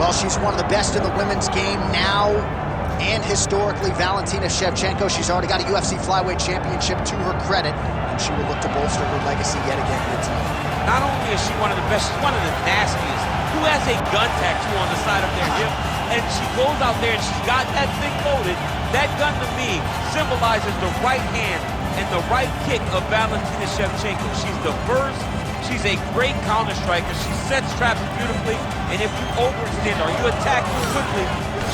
Well, she's one of the best in the women's game now and historically. Valentina Shevchenko, she's already got a UFC flyweight championship to her credit, and she will look to bolster her legacy yet again here tonight. Not only is she one of the best, she's one of the nastiest. Who has a gun tattoo on the side of their hip? And she goes out there and she's got that thing loaded. That gun to me symbolizes the right hand and the right kick of Valentina Shevchenko. She's diverse. She's a great counter striker. She sets traps beautifully. And if you overextend or you attack too quickly,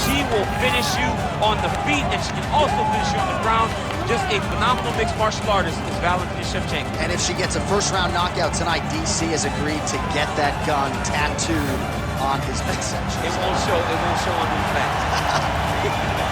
she will finish you on the feet, and she can also finish you on the ground. Just a phenomenal mixed martial artist is Valentina Shevchenko. And if she gets a first-round knockout tonight, DC has agreed to get that gun tattooed on his midsection. It won't show on the back.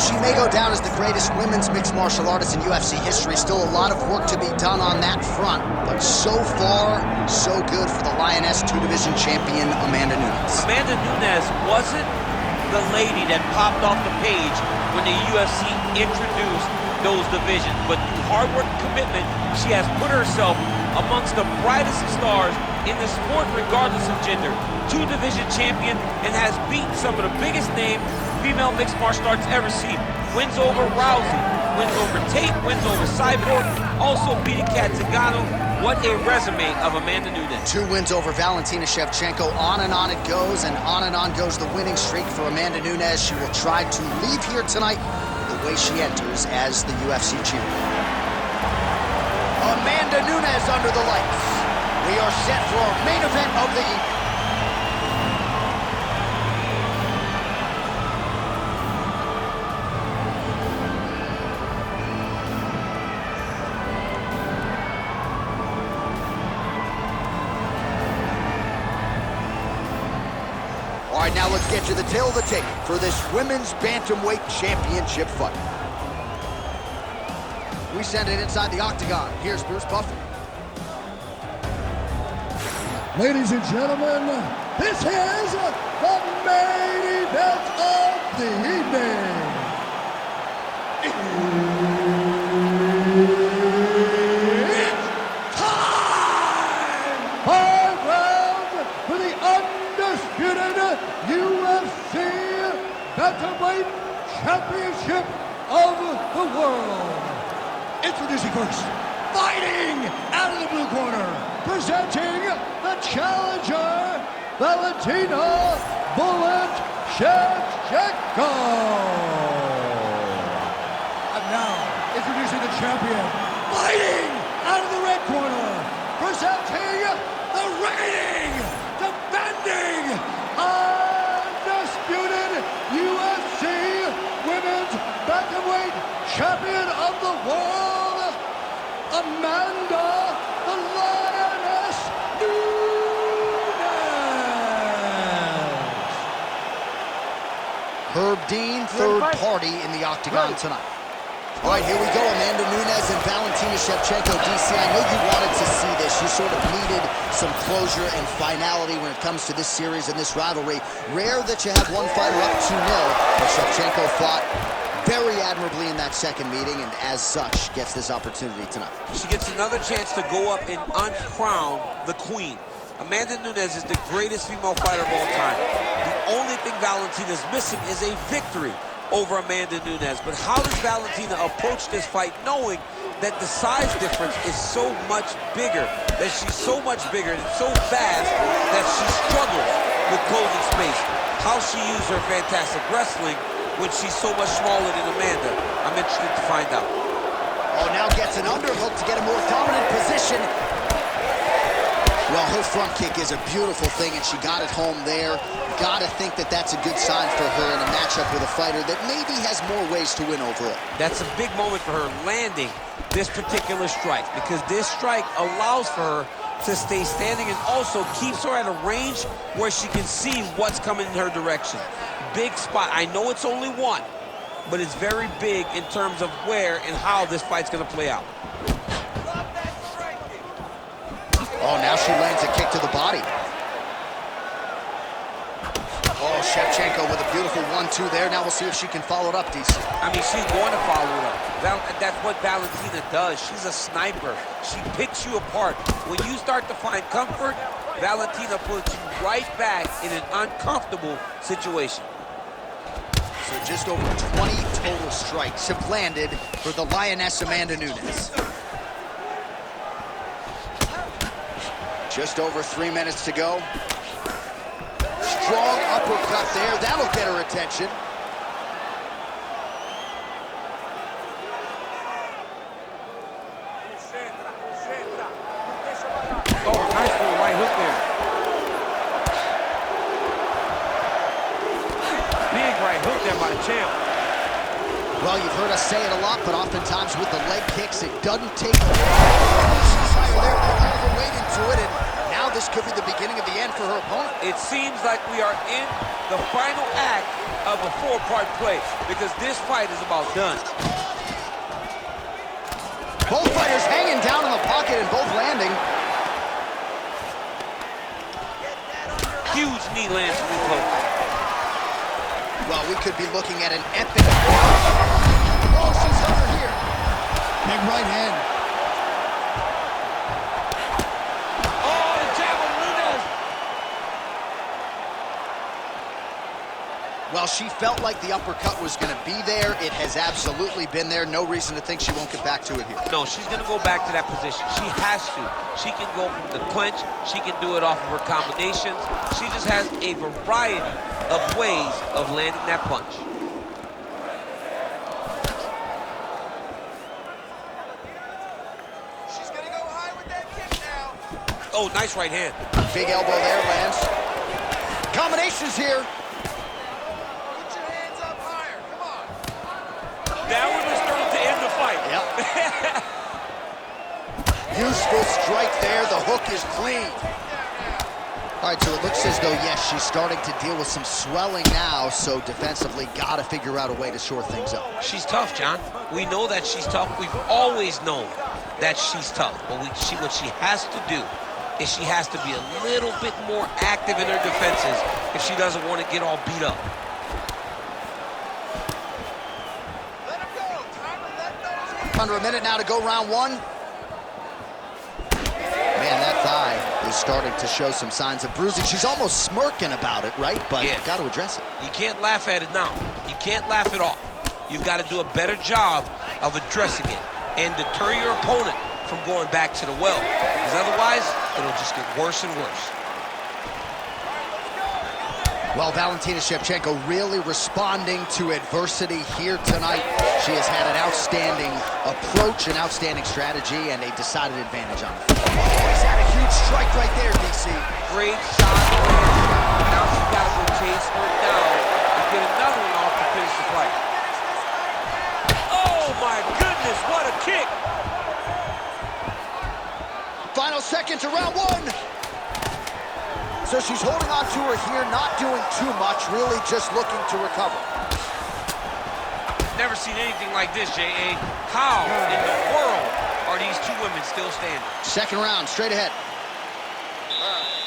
She may go down as the greatest women's mixed martial artist in UFC history. Still a lot of work to be done on that front, but so far, so good for the Lioness 2-division champion, Amanda Nunes. Amanda Nunes wasn't the lady that popped off the page when the UFC introduced those divisions, but through hard work and commitment, she has put herself amongst the brightest stars in the sport, regardless of gender. 2-division champion, and has beaten some of the biggest names female mixed martial arts ever seen. Wins over Rousey, wins over Tate, wins over Cyborg, also beating Kat Zingano. What a resume of Amanda Nunes. 2 wins over Valentina Shevchenko. On it goes, and on goes the winning streak for Amanda Nunes. She will try to leave here tonight the way she enters as the UFC champion. Amanda Nunes under the lights. We are set for our main event of the evening. All right, now let's get to the tail of the tape for this women's bantamweight championship fight. We send it inside the octagon. Here's Bruce Buffer. Ladies and gentlemen, this is the main event of the evening. It's time! 5 rounds for the undisputed UFC Bantamweight Championship of the world. Introducing first, fighting out of the blue corner, presenting the challenger, Valentina Shevchenko. And now, introducing the champion, fighting out of the red corner, presenting the reigning, defending, undisputed UFC Women's Bantamweight Champion of the World, Amanda the Lioness Nunes. Herb Dean, third party in the octagon tonight. All right, here we go. Amanda Nunes and Valentina Shevchenko. DC, I know you wanted to see this. You sort of needed some closure and finality when it comes to this series and this rivalry. Rare that you have one fighter up 2-0, but Shevchenko fought very admirably in that second meeting, and as such, gets this opportunity tonight. She gets another chance to go up and uncrown the queen. Amanda Nunes is the greatest female fighter of all time. The only thing Valentina's missing is a victory over Amanda Nunes. But how does Valentina approach this fight knowing that the size difference is so much bigger, that she's so much bigger and so fast that she struggles with closing space? How she used her fantastic wrestling when she's so much smaller than Amanda, I'm interested to find out. Oh, now gets an underhook to get a more dominant position. Well, her front kick is a beautiful thing, and she got it home there. Gotta think that that's a good sign for her in a matchup with a fighter that maybe has more ways to win overall. That's a big moment for her, landing this particular strike, because this strike allows for her to stay standing and also keeps her at a range where she can see what's coming in her direction. Big spot. I know it's only one, but it's very big in terms of where and how this fight's going to play out. Oh, now she lands a kick to the body. Oh, Shevchenko with a beautiful 1-2 there. Now we'll see if she can follow it up, DC. I mean, she's going to follow it up. That's what Valentina does. She's a sniper. She picks you apart. When you start to find comfort, Valentina puts you right back in an uncomfortable situation. So just over 20 total strikes have landed for the Lioness Amanda Nunes. Just over 3 minutes to go. Strong uppercut there. That'll get her attention. Oh, nice little right hook there. Big right hook there by the champ. Well, you've heard us say it a lot, but oftentimes with the leg kicks, it doesn't take a lot. She's higher there, put all the weight into it, and now this could be the beginning of the end for her opponent. It seems like we are in the final act of a four-part play because this fight is about done. Both fighters hanging down in the pocket and both landing. Huge knee lands from close. Well, we could be looking at an epic. Oh, she's over here. Big right hand. Oh, the jab of Nunes. Well, she felt like the uppercut was going to be there. It has absolutely been there. No reason to think she won't get back to it here. No, she's going to go back to that position. She has to. She can go from the clinch. She can do it off of her combinations. She just has a variety of ways of landing that punch. She's going to go high with that kick now. Oh, nice right hand. Big elbow there, lands. Combinations here. Put your hands up higher. Come on. That one is starting to end the fight. Yep. Useful strike there. The hook is clean. All right, so it looks as though, yes, she's starting to deal with some swelling now, so defensively got to figure out a way to shore things up. She's tough, John. We know that she's tough. We've always known that she's tough. But what she has to do is she has to be a little bit more active in her defenses if she doesn't want to get all beat up. Let him go. Time to let those hands. Under a minute now to go, round one. Man, that thigh is starting to show some signs of bruising. She's almost smirking about it, right? But yeah, you've got to address it. You can't laugh at it now. You can't laugh it off. You've got to do a better job of addressing it and deter your opponent from going back to the well. Because otherwise, it'll just get worse and worse. Well, Valentina Shevchenko really responding to adversity here tonight. She has had an outstanding approach, an outstanding strategy, and a decided advantage on it. Oh, he's had a huge strike right there, DC. Great shot. Now she's got to go chase her down and get another one off to finish the fight. Oh, my goodness, what a kick. Final seconds of round one. So she's holding on to her here, not doing too much, really just looking to recover. Never seen anything like this, J.A. How in the world are these two women still standing? Second round, straight ahead.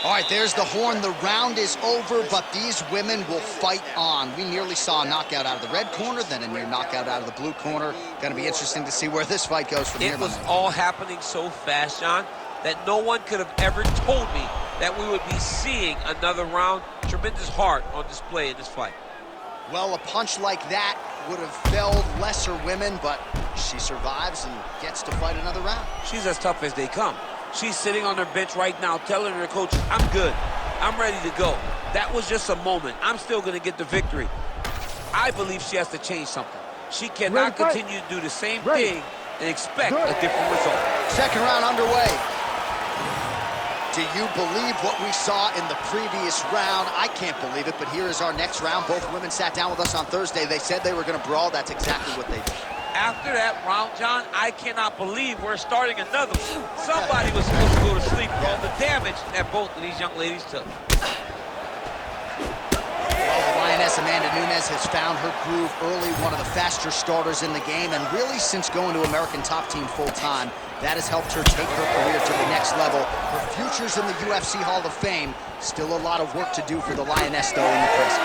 All right, there's the horn. The round is over, but these women will fight on. We nearly saw a knockout out of the red corner, then a near knockout out of the blue corner. Going to be interesting to see where this fight goes from here. It was all happening so fast, John, that no one could have ever told me that we would be seeing another round. Tremendous heart on display in this fight. Well, a punch like that would have felled lesser women, but she survives and gets to fight another round. She's as tough as they come. She's sitting on her bench right now telling her coaches, I'm good. I'm ready to go. That was just a moment. I'm still going to get the victory. I believe she has to change something. She cannot continue to do the same thing and expect a different result. Second round underway. Do you believe what we saw in the previous round? I can't believe it, but here is our next round. Both women sat down with us on Thursday. They said they were going to brawl. That's exactly what they did. After that round, John, I cannot believe we're starting another one. Somebody was supposed to go to sleep for all the damage that both of these young ladies took. Well, the Lioness Amanda Nunes has found her groove early, one of the faster starters in the game, and really since going to American Top Team full-time, that has helped her take her career to the next level. Her future's in the UFC Hall of Fame. Still a lot of work to do for the Lioness, though, in the present.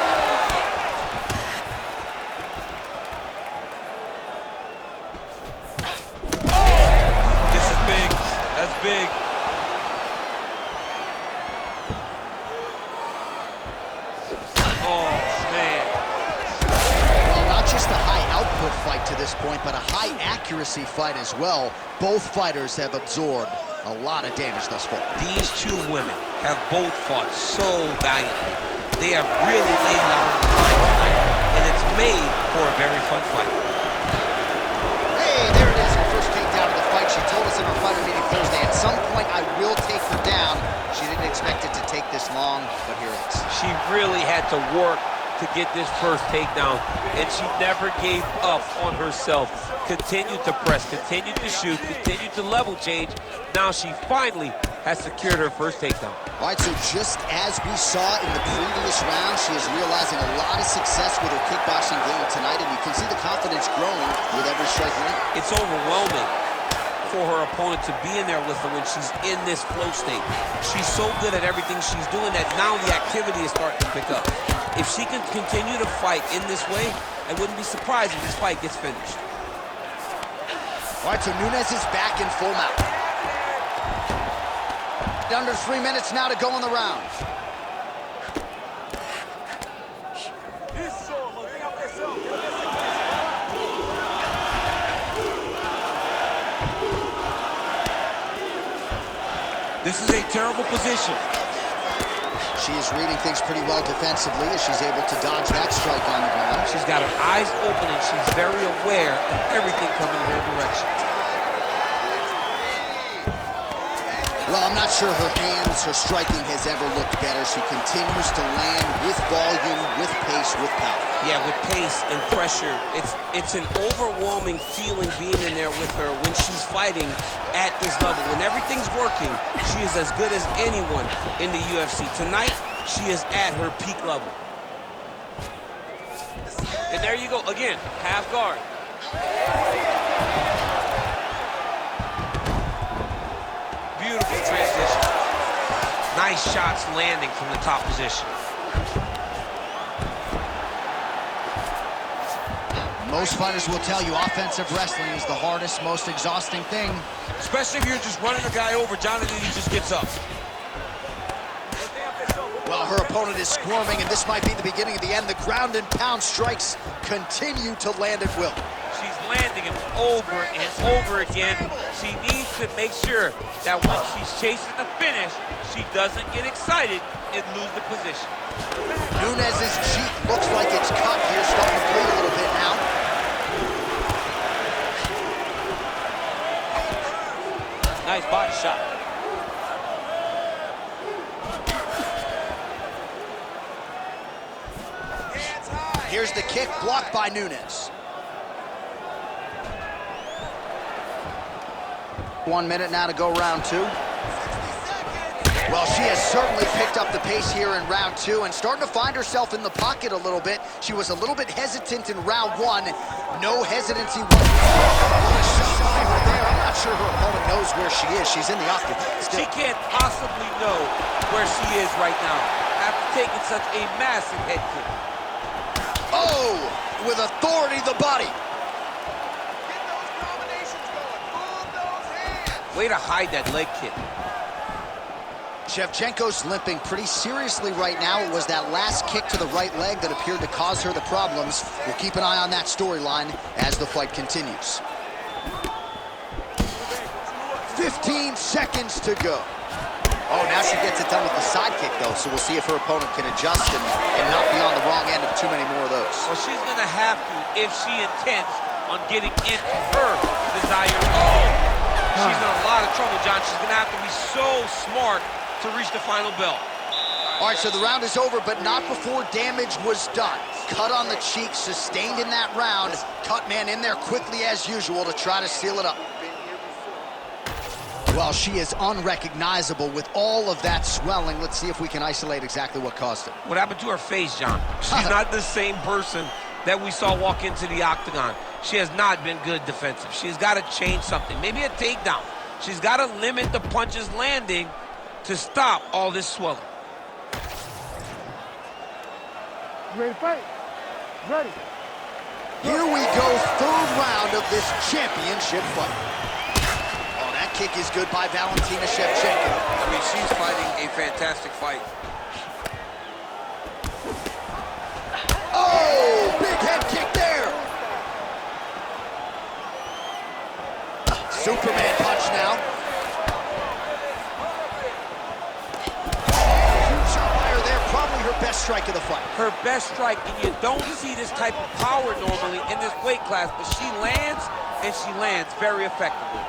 Big. Oh, man. Well, not just a high-output fight to this point, but a high-accuracy fight as well. Both fighters have absorbed a lot of damage thus far. These two women have both fought so valiantly. They have really laid it out on the line tonight, and it's made for a very fun fight. Hey, there it is, her first takedown of the fight. She told us in her fighter meeting Thursday, at some point I will take her down. She didn't expect it to take this long, but here it is. She really had to work to get this first takedown, and she never gave up on herself. Continued to press, continued to shoot, continued to level change. Now she finally has secured her first takedown. All right, so just as we saw in the previous round, she is realizing a lot of success with her kickboxing game tonight, and you can see the confidence growing with every strike landed. It's overwhelming for her opponent to be in there with her when she's in this flow state. She's so good at everything she's doing that now the activity is starting to pick up. If she can continue to fight in this way, I wouldn't be surprised if this fight gets finished. All right, so Nunes is back in full mount. Under 3 minutes now to go in the round. This is a terrible position. She is reading things pretty well defensively as she's able to dodge that strike on the ground. She's got her eyes open and she's very aware of everything coming in her direction. Well, I'm not sure her hands, her striking has ever looked better. She continues to land with volume, with pace, with power. Yeah, with pace and pressure. It's an overwhelming feeling being in there with her when she's fighting at this level. When everything's working, she is as good as anyone in the UFC. Tonight, she is at her peak level. And there you go, again, half guard. Beautiful transition. Nice shots landing from the top position. Most fighters will tell you offensive wrestling is the hardest, most exhausting thing. Especially if you're just running a guy over, Jonathan, he just gets up. Well, her opponent is squirming, and this might be the beginning of the end. The ground and pound strikes continue to land at will. She's landing him over and over again. She needs to make sure that when she's chasing the finish, she doesn't get excited and lose the position. Nunes's cheek looks like it's cut here, starting to bleed a little bit now. Nice body shot. Here's the kick, blocked by Nunes. 1 minute now to go round two. Well, she has certainly picked up the pace here in round two and starting to find herself in the pocket a little bit. She was a little bit hesitant in round one. No hesitancy whatsoever there. I'm not sure her opponent knows where she is. She's in the octagon. She can't possibly know where she is right now after taking such a massive head kick. Oh, with authority to the body. Get those combinations going. Move those hands. Way to hide that leg kick. Shevchenko's limping pretty seriously right now. It was that last kick to the right leg that appeared to cause her the problems. We'll keep an eye on that storyline as the fight continues. 15 seconds to go. Oh, now she gets it done with the side kick, though, so we'll see if her opponent can adjust and not be on the wrong end of too many more of those. Well, she's going to have to if she intends on getting into her desired. Oh, she's in a lot of trouble, John. She's going to have to be so smart to reach the final bell. All right, so the round is over, but not before damage was done. cut on the cheek, sustained in that round. Cut man in there quickly as usual to try to seal it up. Well, she is unrecognizable with all of that swelling. Let's see if we can isolate exactly what caused it. What happened to her face, John? She's not the same person that we saw walk into the octagon. She has not been good defensive. She's got to change something. Maybe a takedown. She's got to limit the punches landing to stop all this swelling. You ready to fight? Ready. Here we go, third round of this championship fight. Oh, that kick is good by Valentina Shevchenko. I mean, she's fighting a fantastic fight. Oh, big head kick there. Superman punch now. Huge shot by her there, probably her best strike of the fight. Her best strike, and you don't see this type of power normally in this weight class, but she lands, and she lands very effectively.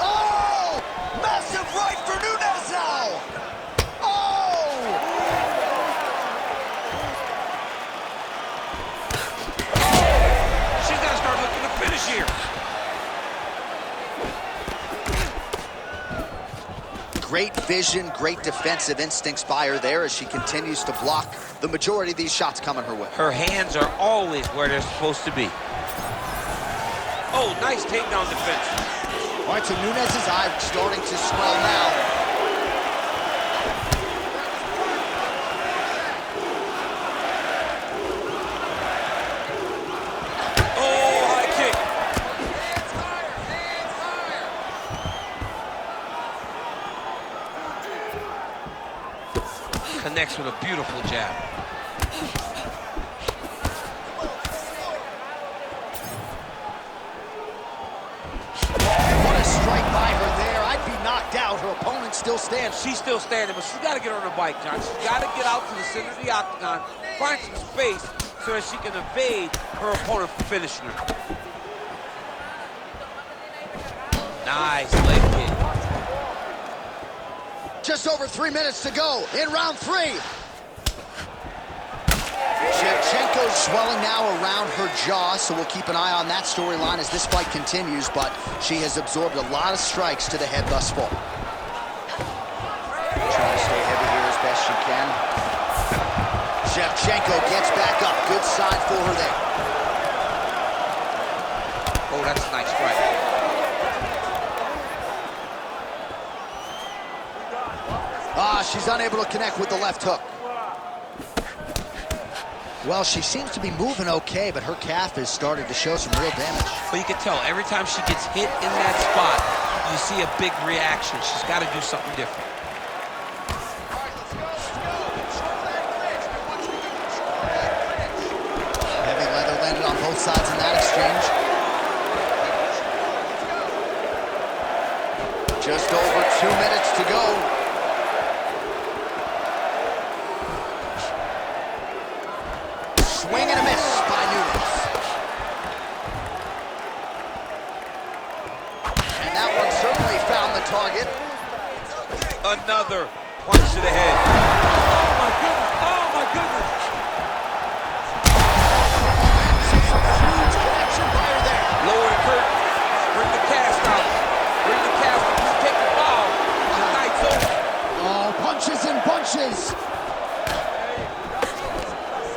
Oh, massive right for Nunes now. Oh! She's got to start looking to finish here. Great vision, great defensive instincts by her there as she continues to block the majority of these shots coming her way. Her hands are always where they're supposed to be. Oh, nice takedown defense. All right, so Nunes' eye starting to swell now. Connects with a beautiful jab. What a strike by her there. I'd be knocked out. Her opponent still stands. She's still standing, but she's got to get on her bike, John. She's got to get out to the center of the octagon, find some space so that she can evade her opponent from finishing her. Nice leg kick. Just over 3 minutes to go in round 3. Shevchenko's swelling now around her jaw, so we'll keep an eye on that storyline as this fight continues, but she has absorbed a lot of strikes to the head thus far. Trying to stay heavy here as best she can. Shevchenko gets back up. Good side for her there. Oh, that's a nice strike. She's unable to connect with the left hook. Well, she seems to be moving okay, but her calf is starting to show some real damage. Well, you can tell every time she gets hit in that spot, you see a big reaction. She's got to do something different. Heavy leather landed on both sides in that exchange. Just over 2 minutes to go. Swing and a miss by Nunes. And that one certainly found the target. Another punch to the head. Oh, my goodness. Oh, my goodness. Huge connection by her there. Lower the curtain. Bring the cast out. Bring the cast out. Just take the bow. The night's over. Oh, punches and bunches.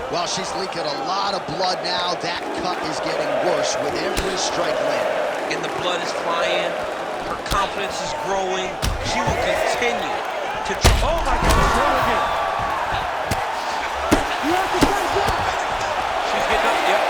Well, she's leaking a lot of blood now. That cut is getting worse with every strike landed. And the blood is flying. Her confidence is growing. She will continue to... Oh, my God. You have to fight back. She's getting up. Yep.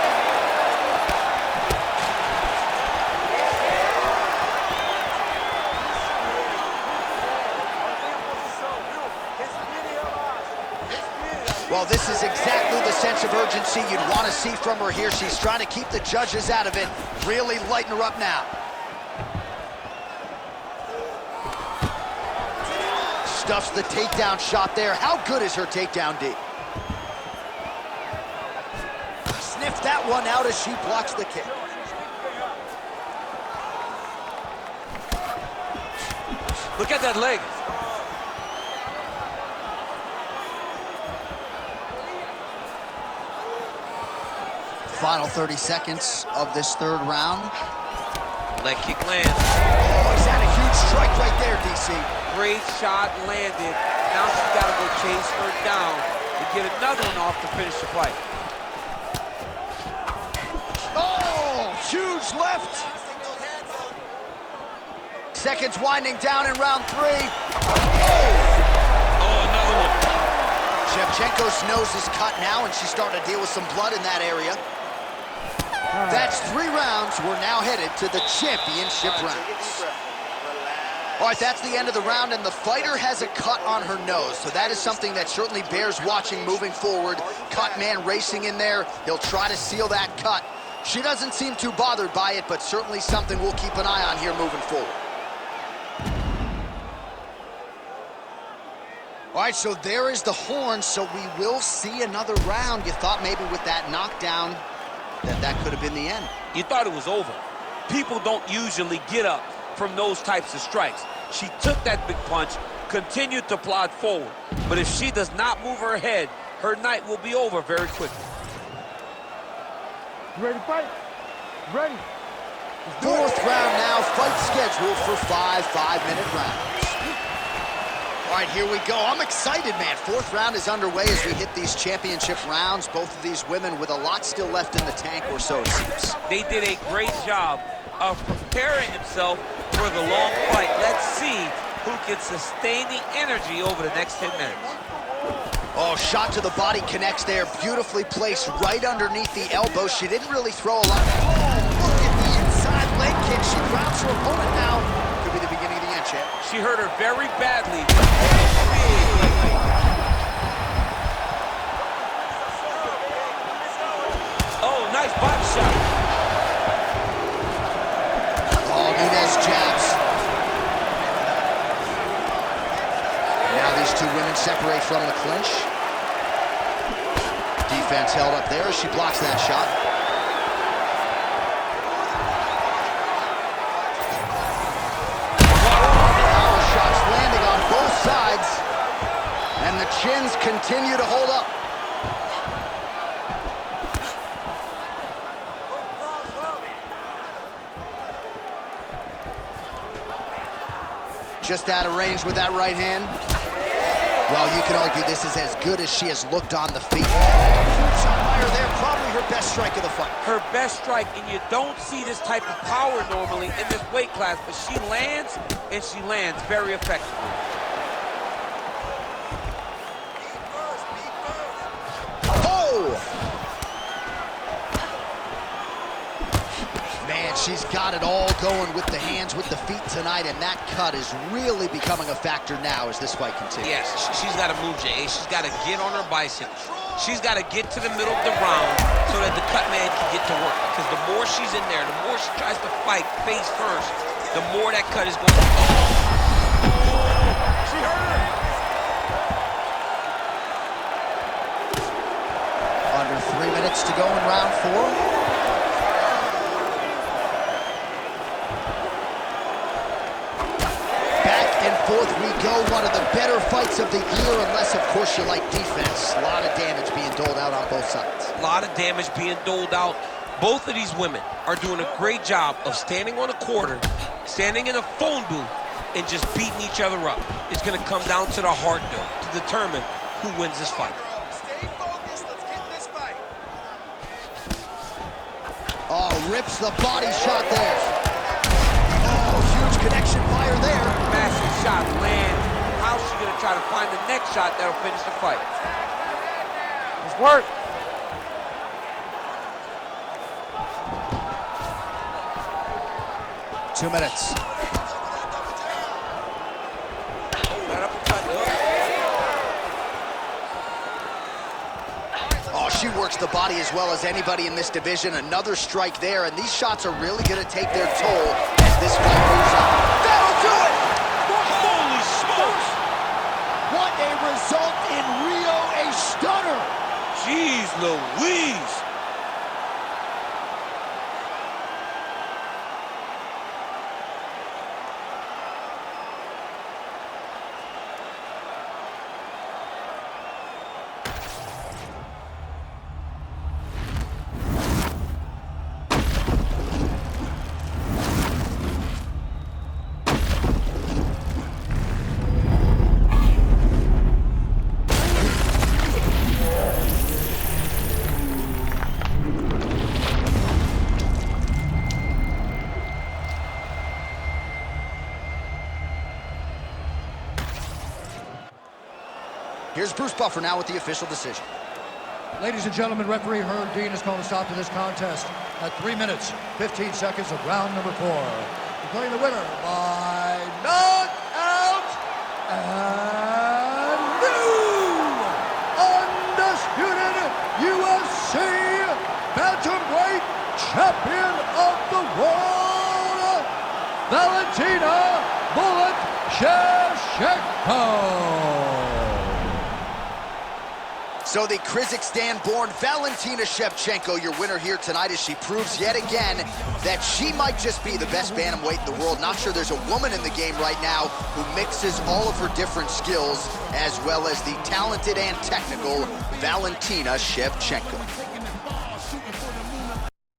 Well, this is exactly the sense of urgency you'd want to see from her here. She's trying to keep the judges out of it. Really lighten her up now. Stuffs the takedown shot there. How good is her takedown, D? Sniffed that one out as she blocks the kick. Look at that leg. Final 30 seconds of this third round. Leg kick lands. Oh, he's had a huge strike right there, DC. Great shot landed. Now she's got to go chase her down and get another one off to finish the fight. Oh, huge left. Seconds winding down in round 3. Oh, another one. Shevchenko's nose is cut now, and she's starting to deal with some blood in that area. That's 3 rounds. We're now headed to the championship rounds. All right, that's the end of the round, and the fighter has a cut on her nose, so that is something that certainly bears watching moving forward. Cut man racing in there. He'll try to seal that cut. She doesn't seem too bothered by it, but certainly something we'll keep an eye on here moving forward. All right, so there is the horn, so we will see another round. You thought maybe with that knockdown that could have been the end. You thought it was over. People don't usually get up from those types of strikes. She took that big punch, continued to plod forward. But if she does not move her head, her night will be over very quickly. You ready to fight? Ready. Fourth round now, fight scheduled for 5 5-minute rounds. All right, here we go. I'm excited, man. Fourth round is underway as we hit these championship rounds. Both of these women with a lot still left in the tank, or so it seems. They did a great job of preparing themselves for the long fight. Let's see who can sustain the energy over the next 10 minutes. Oh, shot to the body connects there. Beautifully placed right underneath the elbow. She didn't really throw a lot. Oh, look at the inside leg kick. She grounds her opponent now. Could be the beginning of the end, champ. She hurt her very badly. Oh, nice body shot. Oh, Nunes jabs. Now these two women separate from the clinch. Defense held up there as she blocks that shot. Power shots landing on both sides. And the chins continue to hold up. Just out of range with that right hand. Well, you can argue this is as good as she has looked on the feet. Huge shot fire there, probably her best strike of the fight. Her best strike, and you don't see this type of power normally in this weight class, but she lands, and she lands very effectively. Oh! Man, she's got it all going with the hands, with the feet tonight, and that cut is really becoming a factor now as this fight continues. Yes, she's got to move, Jay. She's got to get on her bicycle. She's got to get to the middle of the round so that the cut man can get to work. Because the more she's in there, the more she tries to fight face first, the more that cut is going to go. She hurt her. Under 3 minutes to go in round 4. Fourth we go, one of the better fights of the year, unless, of course, you like defense. A lot of damage being doled out on both sides. A lot of damage being doled out. Both of these women are doing a great job of standing on a quarter, standing in a phone booth, and just beating each other up. It's going to come down to the heart, though, to determine who wins this fight. Stay focused. Let's get this fight. Oh, rips the body shot there. Oh, huge connection fire there. Massive shot land. How's she gonna try to find the next shot that'll finish the fight? Let's work. Two minutes. That uppercut. Oh, she works the body as well as anybody in this division. Another strike there, and these shots are really gonna take their toll as this fight moves on. That'll do it! Holy smokes! What a result in Rio, a stunner! Jeez Louise! Here's Bruce Buffer now with the official decision. Ladies and gentlemen, referee Herb Dean has called a stop to this contest at 3 minutes, 15 seconds of round number 4. Declaring the winner by knockout and new undisputed UFC bantamweight champion of the world, Valentina Shevchenko. So the Kazakhstan-born Valentina Shevchenko, your winner here tonight, as she proves yet again that she might just be the best bantamweight in the world. Not sure there's a woman in the game right now who mixes all of her different skills, as well as the talented and technical Valentina Shevchenko.